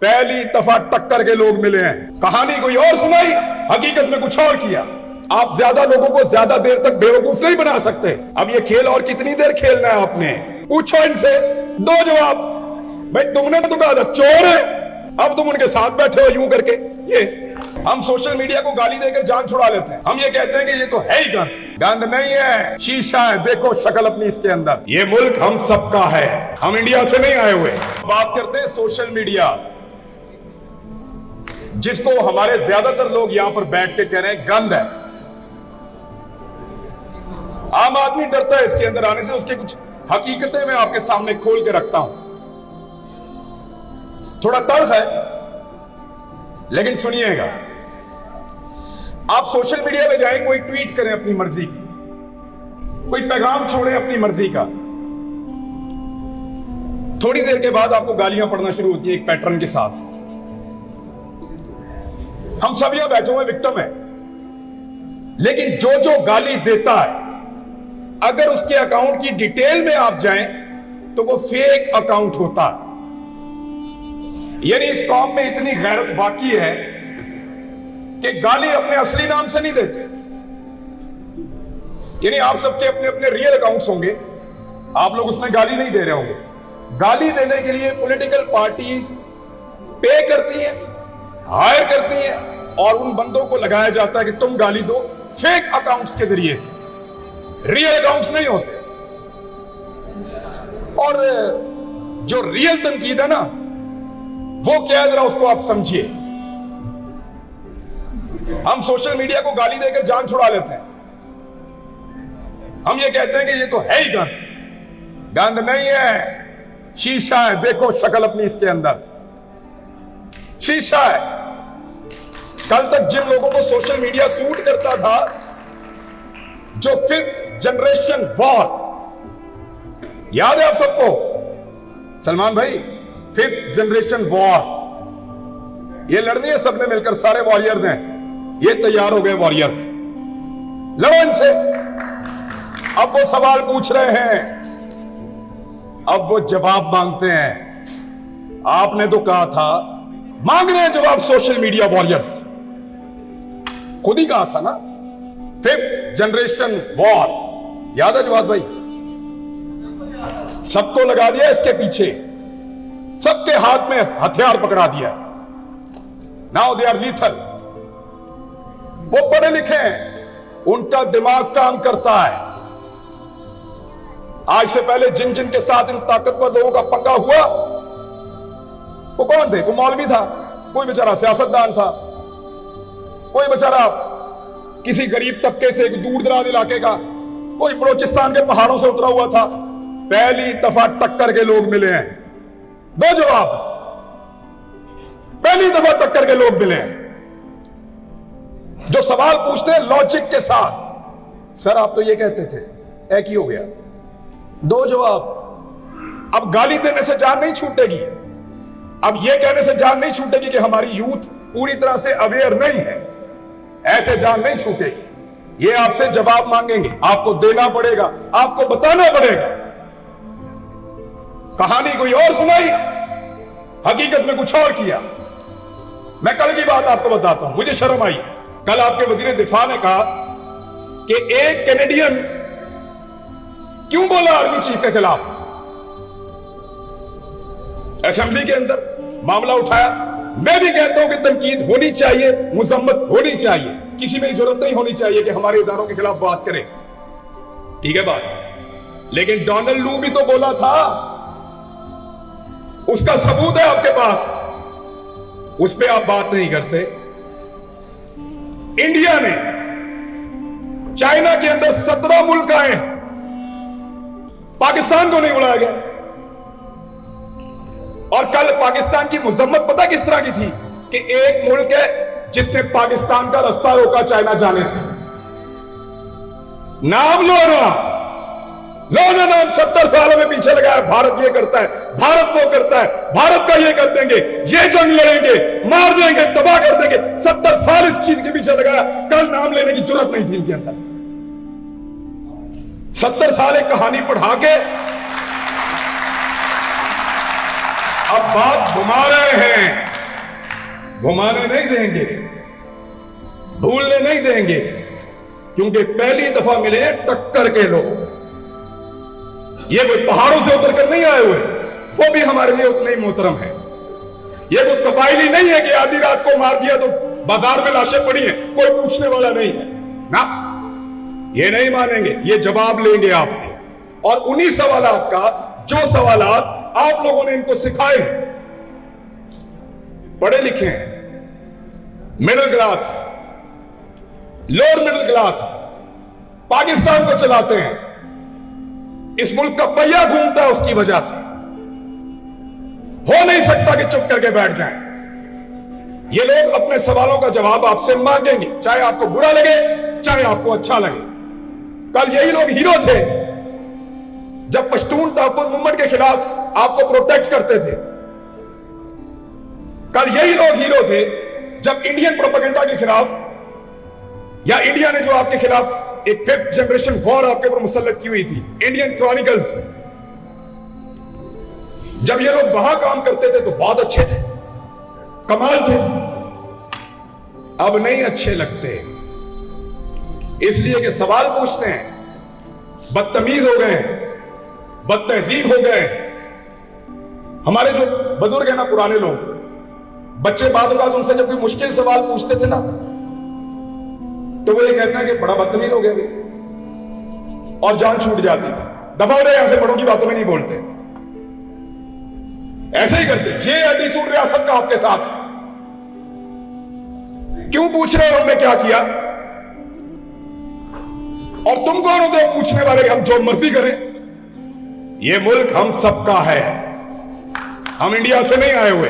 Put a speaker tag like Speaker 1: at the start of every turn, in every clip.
Speaker 1: पहली दफा टक्कर के लोग मिले हैं। कहानी कोई और सुनाई, हकीकत में कुछ और किया। आप ज्यादा लोगों को ज्यादा देर तक बेवकूफ नहीं बना सकते। अब ये खेल और कितनी देर खेलना है आपने? पूछो इनसे, दो जवाब। भाई तुमने तो कहा था चोर है, अब तुम उनके साथ बैठे हो यूं करके। ये हम सोशल मीडिया को गाली देकर जान छुड़ा लेते हैं। हम ये कहते हैं कि ये तो है ही गंद। गंद नहीं है, शीशा है। देखो शक्ल अपनी इसके अंदर। ये मुल्क हम सबका है, हम इंडिया से नहीं आए हुए। बात करते हैं सोशल मीडिया, जिसको हमारे ज्यादातर लोग यहां पर बैठ के कह रहे हैं गंद है। आम आदमी डरता है इसके अंदर आने से। उसके कुछ हकीकतें मैं आपके सामने खोल के रखता हूं। थोड़ा तल्ख है लेकिन सुनिएगा। आप सोशल मीडिया पे जाएं, कोई ट्वीट करें अपनी मर्जी की, कोई पैगाम छोड़ें अपनी मर्जी का, थोड़ी देर के बाद आपको गालियां पड़ना शुरू होती है एक पैटर्न के साथ। हम सब यहां बैठे हुए विक्टिम है, लेकिन जो जो गाली देता है, अगर उसके अकाउंट की डिटेल में आप जाएं तो वो फेक अकाउंट होता है। यानी इस कौम में इतनी गैरत बाकी है कि गाली अपने असली नाम से नहीं देते। यानी आप सबके अपने अपने रियल अकाउंट्स होंगे, आप लोग उसमें गाली नहीं दे रहे होंगे। गाली देने के लिए पॉलिटिकल पार्टीज पे करती हैं, हायर करती हैं, और उन बंदों को लगाया जाता है कि तुम गाली दो फेक अकाउंट्स के जरिए से। रियल अकाउंट्स नहीं होते। और जो रियल तनकीद है ना, वो क्या है जरा उसको आप समझिए। हम सोशल मीडिया को गाली देकर जान छुड़ा लेते हैं। हम ये कहते हैं कि ये तो है ही गंद। गंद नहीं है, शीशा है। देखो शक्ल अपनी इसके अंदर, शीशा है। कल तक जिन लोगों को सोशल मीडिया सूट करता था, जो 5th जनरेशन वॉर, याद है आप सबको? सलमान भाई, 5th जनरेशन वॉर, ये लड़नी है सबने मिलकर, सारे वॉरियर्स हैं, ये तैयार हो गए वॉरियर्स, लड़ो इनसे। अब वो सवाल पूछ रहे हैं, अब वो जवाब मांगते हैं। आपने तो कहा था, मांग रहे हैं जवाब सोशल मीडिया वॉरियर्स। खुद ही कहा था ना, 5th जनरेशन वॉर, याद है जवाब भाई? सबको लगा दिया इसके पीछे, सबके हाथ में हथियार पकड़ा दिया। Now they are lethal. वो पढ़े लिखे हैं, उनका दिमाग काम करता है। आज से पहले जिन जिन के साथ इन ताकतवर लोगों का पंगा हुआ, वो कौन थे? कोई मौलवी था, कोई बेचारा सियासतदान था, कोई बेचारा किसी गरीब तबके से, एक दूर दराज इलाके का, कोई बलोचिस्तान के पहाड़ों से उतरा हुआ था। पहली दफा टक्कर के लोग मिले हैं। दो जवाब, पहली दफा टक्कर के लोग मिले हैं जो सवाल पूछते हैं लॉजिक के साथ। सर आप तो ये कहते थे, एक ही हो गया। दो जवाब। अब गाली देने से जान नहीं छूटेगी, अब यह कहने से जान नहीं छूटेगी कि हमारी यूथ पूरी तरह से अवेयर नहीं है, ऐसे जान नहीं छूटेगी। ये आपसे जवाब मांगेंगे, आपको देना पड़ेगा, आपको बताना पड़ेगा। कहानी कोई और सुनाई, हकीकत में कुछ और किया। मैं कल की बात आपको बताता हूं, मुझे शर्म आई। कल आपके वजीर दिफा ने कहा कि एक कैनेडियन क्यों बोला आर्मी चीफ के खिलाफ। असेंबली के अंदर मामला उठाया। मैं भी कहता हूं कि तनकीद होनी चाहिए, मुजम्मत होनी चाहिए। किसी में जरूरत नहीं होनी चाहिए कि हमारे इदारों के खिलाफ बात करें, ठीक है बात। लेकिन डोनाल्ड लू भी तो बोला था, उसका सबूत है आपके पास, उस पर आप बात नहीं करते। इंडिया ने चाइना के अंदर 17 मुल्क आए हैं, पाकिस्तान को नहीं बुलाया गया। और कल पाकिस्तान की मुजम्मत पता किस तरह की थी कि एक मुल्क है जिसने पाकिस्तान का रास्ता रोका चाइना जाने से। नाम लो ना नाम 70 सालों में पीछे लगाया। भारत ये करता है, भारत वो करता है, भारत का ये कर देंगे, ये जंग लड़ेंगे, मार देंगे, तबाह कर देंगे। 70 साल इस चीज के पीछे लगाया। कल नाम लेने की जरूरत नहीं थी इनके अंदर। 70 साल एक कहानी पढ़ा के अब बात घुमा रहे हैं, घुमाने नहीं देंगे, भूलने नहीं देंगे, क्योंकि पहली दफा मिले टक्कर के लोग। ये कोई पहाड़ों से उतर कर नहीं आए हुए, वो भी हमारे लिए उतने ही मोहतरम है। ये कोई कबायली नहीं है कि आधी रात को मार दिया तो बाजार में लाशें पड़ी हैं, कोई पूछने वाला नहीं है ना। ये नहीं मानेंगे, ये जवाब लेंगे आपसे। और उन्हीं सवालात का जो सवालात आप लोगों ने इनको सिखाए हैं। पढ़े लिखे हैं, middle class, lower middle class, Pakistan को चलाते हैं, इस मुल्क का पहिया घूमता है, उसकी वजह से हो नहीं सकता कि चुप करके बैठ जाएं। ये लोग अपने सवालों का जवाब आपसे मांगेंगे, चाहे आपको बुरा लगे चाहे आपको अच्छा लगे। कल यही लोग हीरो थे जब पश्तून तहफ़्फ़ुज़ मूवमेंट के खिलाफ आपको प्रोटेक्ट करते थे। कल यही लोग हीरो थे जब इंडियन प्रोपेगेंडा के खिलाफ या इंडिया ने जो आपके खिलाफ एक 5th जनरेशन वॉर आपके ऊपर मुसल्लत की हुई थी, इंडियन क्रॉनिकल्स, जब ये लोग वहां काम करते थे तो बहुत अच्छे थे, कमाल थे। अब नहीं अच्छे लगते, इसलिए कि सवाल पूछते हैं, बदतमीज हो गए, बदतहजीब हो गए। हमारे जो बुजुर्ग है ना, पुराने लोग, बच्चे बाद उनसे जब कोई मुश्किल सवाल पूछते थे ना, तो वो ये कहते हैं कि बड़ा बदतमीज हो गया भी, और जान छूट जाती थी। दफा हो रहे, यहां से बड़ों की बातों में नहीं बोलते, ऐसे ही करते। ये एटीट्यूड रियासत का आपके साथ, क्यों पूछ रहे हो हमने क्या किया? और तुम कौन होते हो पूछने वाले हम जो मर्जी करें? ये मुल्क हम सबका है, हम इंडिया से नहीं आए हुए,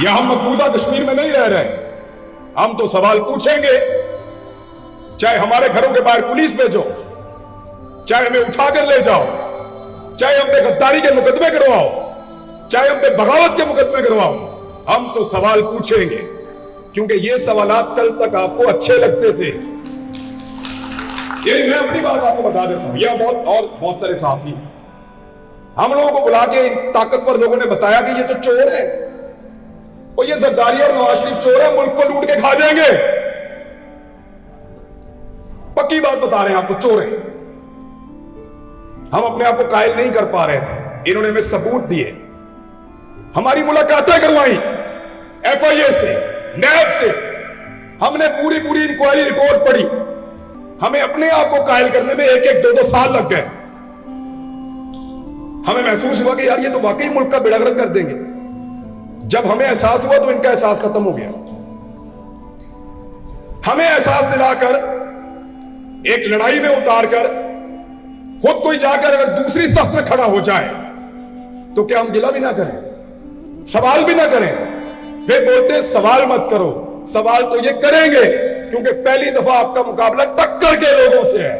Speaker 1: या हम मकबूजा कश्मीर में नहीं रह रहे। हम तो सवाल पूछेंगे, चाहे हमारे घरों के बाहर पुलिस भेजो, चाहे हमें उठाकर ले जाओ, चाहे हम पे गद्दारी के मुकदमे करवाओ, चाहे हम पे बगावत के मुकदमे करवाओ, हम तो सवाल पूछेंगे, क्योंकि ये सवालात कल तक आपको अच्छे लगते थे। ये मैं अपनी बात आपको बता देता हूं, यह बहुत सारे साथी हैं, हम लोगों को बुला के ताकतवर लोगों ने बताया कि ये तो चोर है, और ये जरदारी और नवाज शरीफ चोर है, मुल्क को लूट के खा जाएंगे। पक्की बात बता रहे हैं आपको, चोर है। हम अपने आप को कायल नहीं कर पा रहे थे, इन्होंने हमें सबूत दिए, हमारी मुलाकातें करवाई FIA से, नैब से, हमने पूरी इंक्वायरी रिपोर्ट पढ़ी। हमें अपने आप को कायल करने में 1-1, 2-2 साल लग गए। हमें महसूस हुआ कि यार ये तो वाकई मुल्क का बेड़ा गर्क कर देंगे। जब हमें एहसास हुआ तो इनका एहसास खत्म हो गया। हमें एहसास दिलाकर, एक लड़ाई में उतारकर, खुद कोई जाकर अगर दूसरी सफ में खड़ा हो जाए तो क्या हम गिला भी ना करें, सवाल भी ना करें? फिर बोलते सवाल मत करो। सवाल तो ये करेंगे, क्योंकि पहली दफा आपका मुकाबला टक्कर के लोगों से है,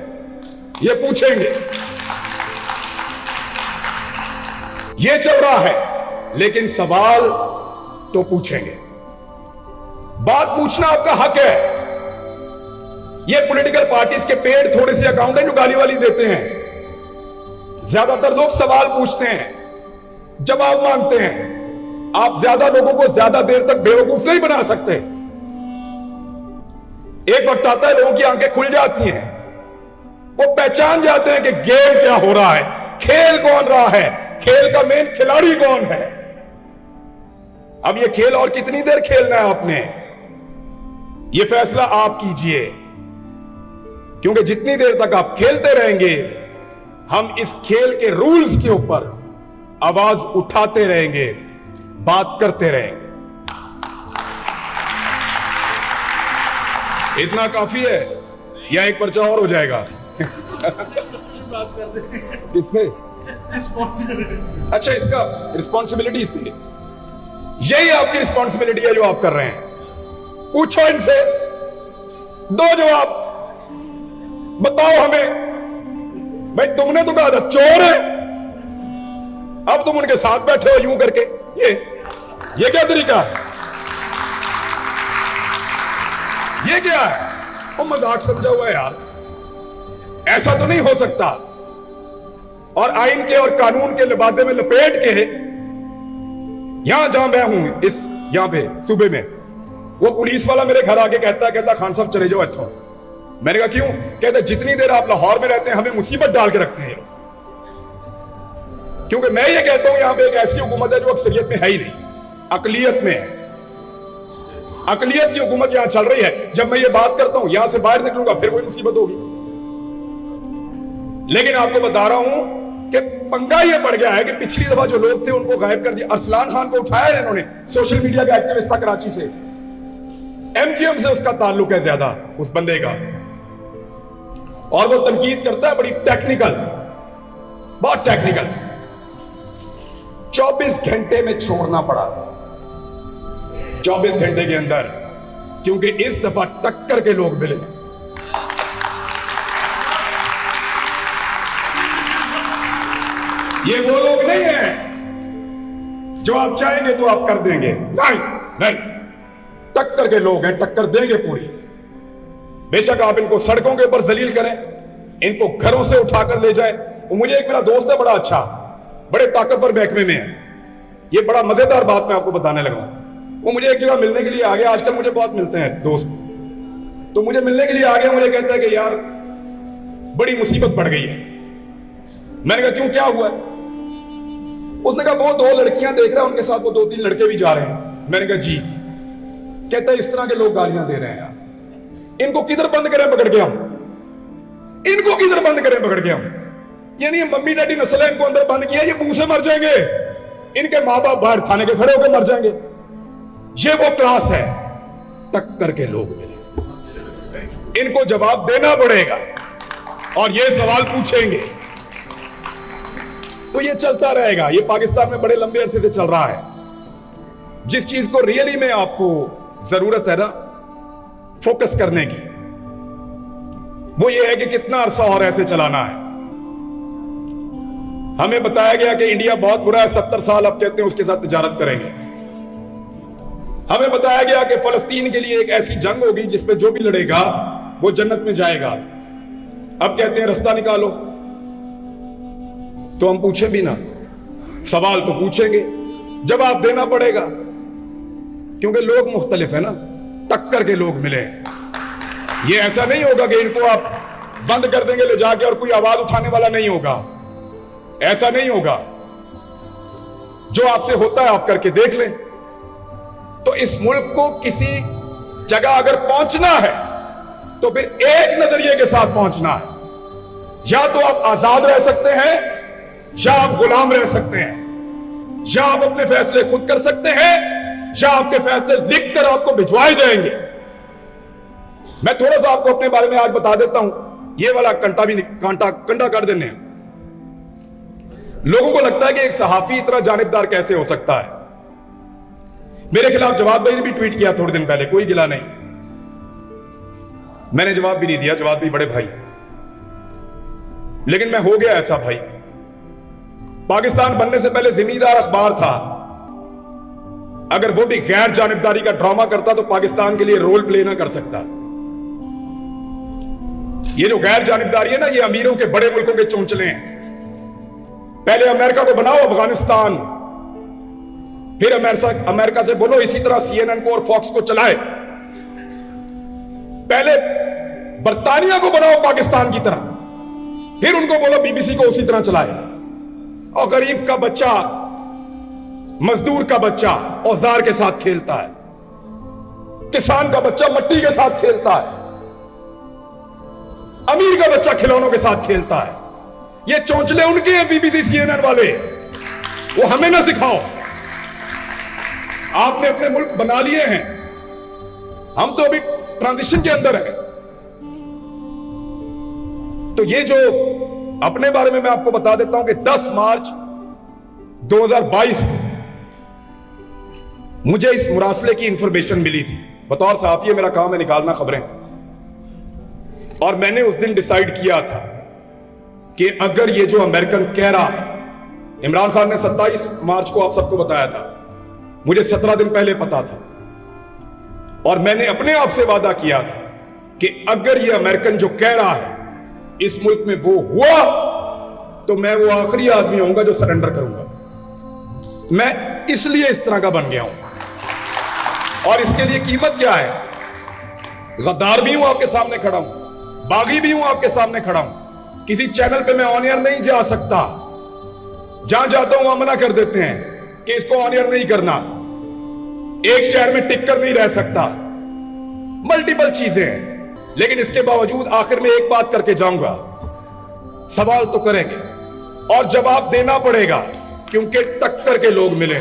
Speaker 1: ये पूछेंगे। ये चल रहा है, लेकिन सवाल तो पूछेंगे। बात पूछना आपका हक है। ये पॉलिटिकल पार्टीज के पेड थोड़े से अकाउंट हैं जो गाली वाली देते हैं। ज्यादातर लोग सवाल पूछते हैं, जवाब मांगते हैं। आप ज्यादा लोगों को ज्यादा देर तक बेवकूफ नहीं बना सकते। एक वक्त आता है लोगों की आंखें खुल जाती हैं, वो पहचान जाते हैं कि गेम क्या हो रहा है, खेल कौन रहा है, खेल का मेन खिलाड़ी कौन है। अब ये खेल और कितनी देर खेलना है आपने, ये फैसला आप कीजिए, क्योंकि जितनी देर तक आप खेलते रहेंगे, हम इस खेल के रूल्स के ऊपर आवाज उठाते रहेंगे, बात करते रहेंगे। इतना काफी है या एक पर्चा और हो जाएगा? इसमें अच्छा, इसका रिस्पॉन्सिबिलिटी इसमें, यही आपकी रिस्पॉन्सिबिलिटी है जो आप कर रहे हैं। पूछो इनसे, दो जवाब, बताओ हमें, भाई तुमने तो कहा था चोर है, अब तुम उनके साथ बैठे हो यूं करके। ये क्या तरीका है? ये क्या है? वो मजाक समझा हुआ है यार, ऐसा तो नहीं हो सकता। और आइन के और कानून के लिबादे में लपेट के यहां जहां मैं हूं, इस यहां पे सूबे में, वो पुलिस वाला मेरे घर आके कहता खान साहब चले जाओ इथों। मैंने कहा क्यों? कहते जितनी देर आप लाहौर में रहते हैं हमें मुसीबत डाल के रखते हैं, क्योंकि मैं ये कहता हूं यहां पे एक ऐसी हुकूमत है जो अक्सरियत में है ही नहीं, अकलियत में है। अकलियत की हुकूमत यहां चल रही है। जब मैं ये बात करता हूं यहां से बाहर निकलूंगा फिर कोई मुसीबत होगी। लेकिन आपको बता रहा हूं कि पंगा ये पड़ गया है कि पिछली दफा जो लोग थे उनको गायब कर दिया। अरसलान खान को उठाया है इन्होंने, सोशल मीडिया का एक्टिविस्ट था कराची से, एमक्यूएम से उसका ताल्लुक है ज्यादा उस बंदे का, और वो तनकीद करता है बड़ी टेक्निकल, बहुत टेक्निकल। 24 घंटे में छोड़ना पड़ा, 24 घंटे के अंदर, क्योंकि इस दफा टक्कर के लोग मिले। ये वो लोग नहीं है जो आप चाहेंगे तो आप कर देंगे, नहीं नहीं, टक्कर के लोग हैं, टक्कर देंगे पूरी। बेशक आप इनको सड़कों के ऊपर जलील करें, इनको घरों से उठाकर ले जाए। मुझे एक मेरा दोस्त है बड़ा अच्छा, बड़े ताकतवर महकमे में है, ये बड़ा मजेदार बात मैं आपको बताने लगा। वो मुझे एक जगह मिलने के लिए आ गया, आजकल मुझे बहुत मिलते हैं दोस्त, तो मुझे मिलने के लिए आ गया, मुझे कहता है कि यार बड़ी मुसीबत पड़ गई है। मैंने कहा क्यों, क्या हुआ है? उसने कहा वो 2 लड़कियां देख रहा है, उनके साथ वो 2-3 लड़के भी जा रहे हैं। मैंने कहा जी। कहता है इस तरह के लोग गालियां दे रहे हैं यार, इनको किधर बंद करें पकड़ के हम, इनको किधर बंद करें पकड़ के हम? यानी ये मम्मी डैडी नस्ल है, इनको अंदर बंद किया, ये मुंह से मर जाएंगे, इनके माँ बाप बाहर थाने के खड़े होकर मर जाएंगे। ये वो क्लास है, टक्कर के लोग मिले, इनको जवाब देना पड़ेगा और ये सवाल पूछेंगे। तो ये चलता रहेगा, ये पाकिस्तान में बड़े लंबे अरसे से चल रहा है। जिस चीज को रियली में आपको जरूरत है ना फोकस करने की, वो ये है कि कितना अरसा और ऐसे चलाना है। हमें बताया गया कि इंडिया बहुत बुरा है, 70 साल अब कहते हैं उसके साथ तिजारत करेंगे। हमें बताया गया कि फलस्तीन के लिए एक ऐसी जंग होगी जिसमें जो भी लड़ेगा वो जन्नत में जाएगा। अब कहते हैं रास्ता निकालो, तो हम पूछे भी ना, सवाल तो पूछेंगे, जवाब देना पड़ेगा, क्योंकि लोग मुख्तलिफ है ना, टक्कर के लोग मिले हैं। ये ऐसा नहीं होगा कि इनको आप बंद कर देंगे ले जाके और कोई आवाज उठाने वाला नहीं होगा, ऐसा नहीं होगा। जो आपसे होता है आप करके देख लें। तो इस मुल्क को किसी जगह अगर पहुंचना है तो फिर एक नजरिए के साथ पहुंचना है, या तो आप आजाद रह सकते हैं या आप गुलाम रह सकते हैं, या आप अपने फैसले खुद कर सकते हैं या आपके फैसले लिखकर आपको भिजवाए जाएंगे। मैं थोड़ा सा आपको अपने बारे में आज बता देता हूं, ये वाला कंडा कर देने। लोगों को लगता है कि एक सहाफी इतना जानिबदार कैसे हो सकता है। मेरे खिलाफ जवाब भाई ने भी ट्वीट किया थोड़े दिन पहले, कोई गिला नहीं, मैंने जवाब भी नहीं दिया, जवाब भी बड़े भाई। लेकिन मैं हो गया ऐसा भाई। पाकिस्तान बनने से पहले जिम्मेदार अखबार था, अगर वो भी गैर जानिबदारी का ड्रामा करता तो पाकिस्तान के लिए रोल प्ले ना कर सकता। ये जो गैर जानिबदारी है ना, ये अमीरों के बड़े मुल्कों के चोंचले हैं। पहले अमेरिका को बनाओ अफगानिस्तान, फिर अमेरिका से बोलो इसी तरह CNN को और फॉक्स को चलाए। पहले बरतानिया को बनाओ पाकिस्तान की तरह, फिर उनको बोलो BBC को उसी तरह चलाए। और गरीब का बच्चा, मजदूर का बच्चा औजार के साथ खेलता है, किसान का बच्चा मट्टी के साथ खेलता है, अमीर का बच्चा खिलौनों के साथ खेलता है। ये चोंचले उनके हैं BBC CNN वाले, वो हमें ना सिखाओ। आपने अपने मुल्क बना लिए हैं, हम तो अभी ट्रांजिशन के अंदर है। तो ये जो अपने बारे में मैं आपको बता देता हूं कि 10 मार्च 2022 को मुझे इस मुरासले की इंफॉर्मेशन मिली थी। बतौर सहाफी मेरा काम है निकालना खबरें, और मैंने उस दिन डिसाइड किया था कि अगर ये जो अमेरिकन कह रहा है, इमरान खान ने 27 मार्च को आप सबको बताया था, मुझे 17 दिन पहले पता था, और मैंने अपने आप से वादा किया था कि अगर ये अमेरिकन जो कह रहा है इस मुल्क में वो हुआ तो मैं वो आखिरी आदमी होऊंगा जो सरेंडर करूंगा। मैं इसलिए इस तरह का बन गया हूं। और इसके लिए कीमत क्या है? गद्दार भी हूं, आपके सामने खड़ा हूं, बागी भी हूं, आपके सामने खड़ा हूं। किसी चैनल पे मैं ऑन एयर नहीं जा सकता, जहां जाता हूं वहां मना कर देते हैं कि इसको ऑन एयर नहीं करना। एक शहर में टिक कर नहीं रह सकता, मल्टीपल चीजें हैं। लेकिन इसके बावजूद आखिर में एक बात करके जाऊंगा, सवाल तो करेंगे और जवाब देना पड़ेगा, क्योंकि टक्कर के लोग मिले।